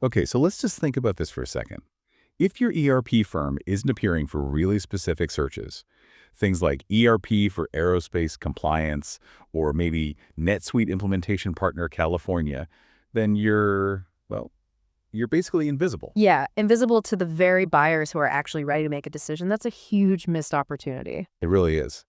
Okay, so let's just think about this for a second. If your ERP firm isn't appearing for really specific searches, things like ERP for aerospace compliance or maybe NetSuite implementation partner California, then you're basically invisible. Yeah, invisible to the very buyers who are actually ready to make a decision. That's a huge missed opportunity. It really is.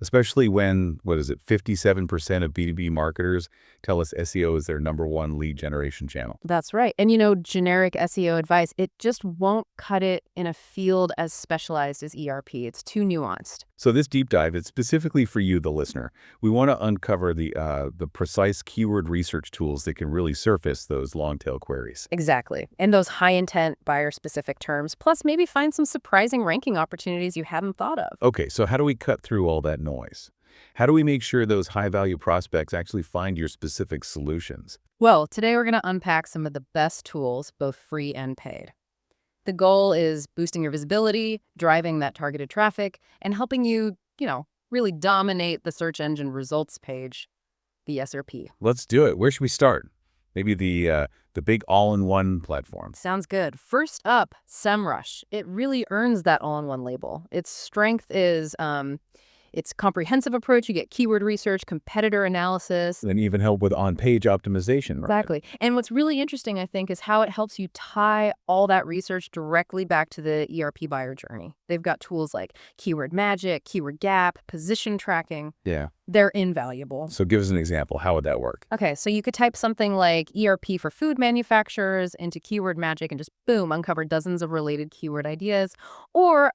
Especially when, 57% of B2B marketers tell us SEO is their #1 lead generation channel. That's right. And generic SEO advice, it just won't cut it in a field as specialized as ERP. It's too nuanced. So this deep dive is specifically for you, the listener. We want to uncover the precise keyword research tools that can really surface those long-tail queries. Exactly. And those high-intent, buyer-specific terms, plus maybe find some surprising ranking opportunities you haven't thought of. Okay, so how do we cut through all that noise? How do we make sure those high-value prospects actually find your specific solutions? Well, today we're going to unpack some of the best tools, both free and paid. The goal is boosting your visibility, driving that targeted traffic, and helping you, really dominate the search engine results page, the SRP. Let's do it. Where should we start? Maybe the big all-in-one platform. Sounds good. First up, SEMrush. It really earns that all-in-one label. Its strength is its comprehensive approach. You get keyword research, competitor analysis. And even help with on-page optimization. Right? Exactly. And what's really interesting, I think, is how it helps you tie all that research directly back to the ERP buyer journey. They've got tools like Keyword Magic, Keyword Gap, position tracking. Yeah. They're invaluable. So give us an example. How would that work? Okay, so you could type something like ERP for food manufacturers into Keyword Magic and just, boom, uncover dozens of related keyword ideas. Or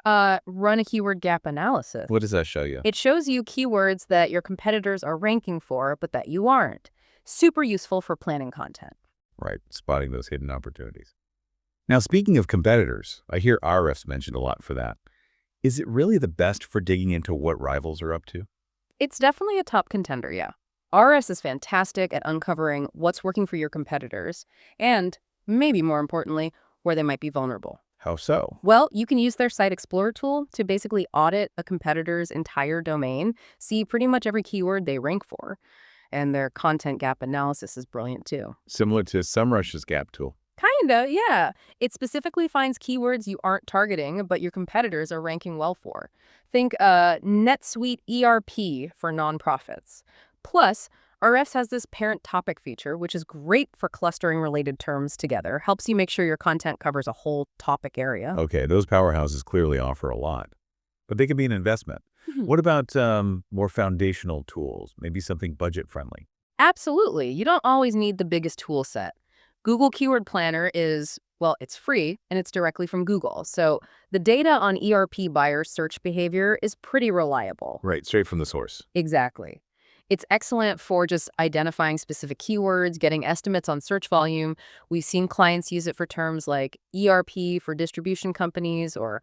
run a keyword gap analysis. What does that show you? It shows you keywords that your competitors are ranking for, but that you aren't. Super useful for planning content. Right, spotting those hidden opportunities. Now, speaking of competitors, I hear Ahrefs mentioned a lot for that. Is it really the best for digging into what rivals are up to? It's definitely a top contender, yeah. Ahrefs is fantastic at uncovering what's working for your competitors and, maybe more importantly, where they might be vulnerable. How so? Well, you can use their Site Explorer tool to basically audit a competitor's entire domain, see pretty much every keyword they rank for. And their content gap analysis is brilliant too. Similar to SEMrush's gap tool. Kinda, yeah. It specifically finds keywords you aren't targeting, but your competitors are ranking well for. Think NetSuite ERP for nonprofits. Plus, Ahrefs has this parent topic feature, which is great for clustering related terms together. Helps you make sure your content covers a whole topic area. Okay, those powerhouses clearly offer a lot, but they can be an investment. What about more foundational tools, maybe something budget-friendly? Absolutely. You don't always need the biggest tool set. Google Keyword Planner is, well, it's free and it's directly from Google. So the data on ERP buyer search behavior is pretty reliable. Right, straight from the source. Exactly. It's excellent for just identifying specific keywords, getting estimates on search volume. We've seen clients use it for terms like ERP for distribution companies or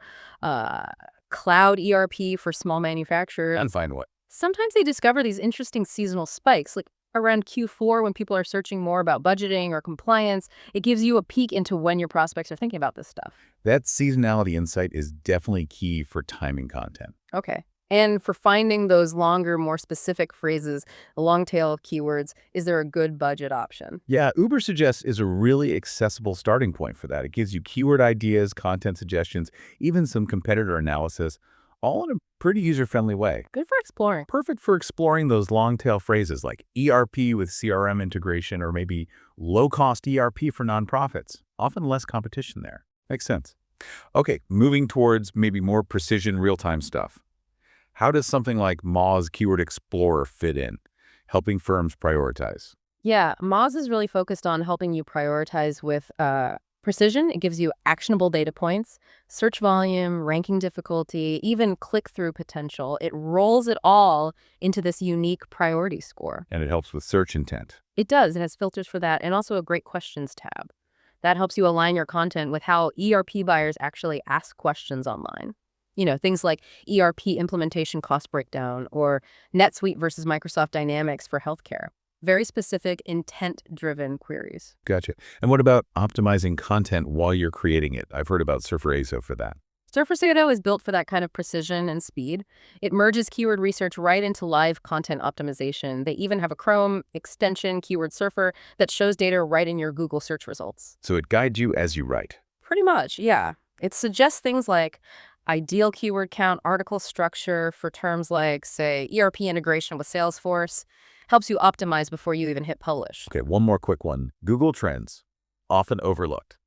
cloud ERP for small manufacturers. And find what? Sometimes they discover these interesting seasonal spikes, like around Q4 when people are searching more about budgeting or compliance. It gives you a peek into when your prospects are thinking about this stuff. That seasonality insight is definitely key for timing content. Okay. And for finding those longer, more specific phrases, long tail keywords, is there a good budget option? Yeah, Ubersuggest is a really accessible starting point for that. It gives you keyword ideas, content suggestions, even some competitor analysis, all in a pretty user-friendly way. Good for exploring. Perfect for exploring those long-tail phrases like ERP with CRM integration or maybe low-cost ERP for nonprofits. Often less competition there. Makes sense. Okay, moving towards maybe more precision real-time stuff. How does something like Moz Keyword Explorer fit in, helping firms prioritize? Yeah, Moz is really focused on helping you prioritize with precision. It gives you actionable data points, search volume, ranking difficulty, even click-through potential. It rolls it all into this unique priority score. And it helps with search intent. It does. It has filters for that and also a great questions tab. That helps you align your content with how ERP buyers actually ask questions online. Things like ERP implementation cost breakdown or NetSuite versus Microsoft Dynamics for healthcare. Very specific, intent-driven queries. Gotcha. And what about optimizing content while you're creating it? I've heard about Surfer ASO for that. Surface SEO is built for that kind of precision and speed. It merges keyword research right into live content optimization. They even have a Chrome extension, Keyword Surfer, that shows data right in your Google search results. So it guides you as you write. Pretty much, yeah. It suggests things like ideal keyword count, article structure for terms like, say, ERP integration with Salesforce. Helps you optimize before you even hit publish. Okay, one more quick one. Google Trends, often overlooked.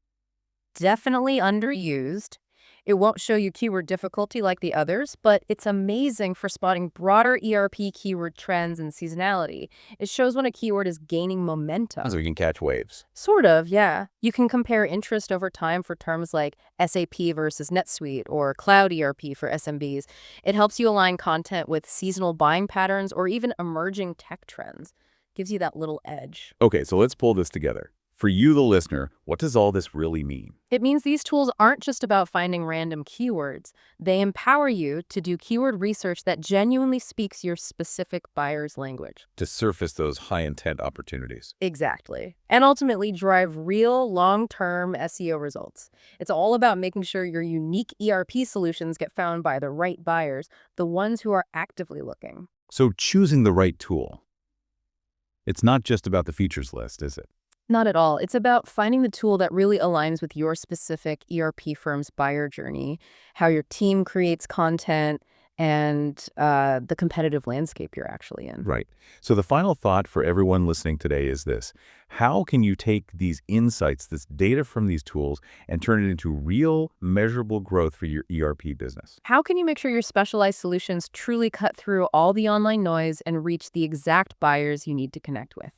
Definitely underused. It won't show you keyword difficulty like the others, but it's amazing for spotting broader ERP keyword trends and seasonality. It shows when a keyword is gaining momentum. So we can catch waves. Sort of, yeah. You can compare interest over time for terms like SAP versus NetSuite or Cloud ERP for SMBs. It helps you align content with seasonal buying patterns or even emerging tech trends. Gives you that little edge. Okay, so let's pull this together. For you, the listener, what does all this really mean? It means these tools aren't just about finding random keywords. They empower you to do keyword research that genuinely speaks your specific buyer's language. To surface those high-intent opportunities. Exactly. And ultimately drive real long-term SEO results. It's all about making sure your unique ERP solutions get found by the right buyers, the ones who are actively looking. So choosing the right tool. It's not just about the features list, is it? Not at all. It's about finding the tool that really aligns with your specific ERP firm's buyer journey, how your team creates content, and the competitive landscape you're actually in. Right. So the final thought for everyone listening today is this. How can you take these insights, this data from these tools, and turn it into real, measurable growth for your ERP business? How can you make sure your specialized solutions truly cut through all the online noise and reach the exact buyers you need to connect with?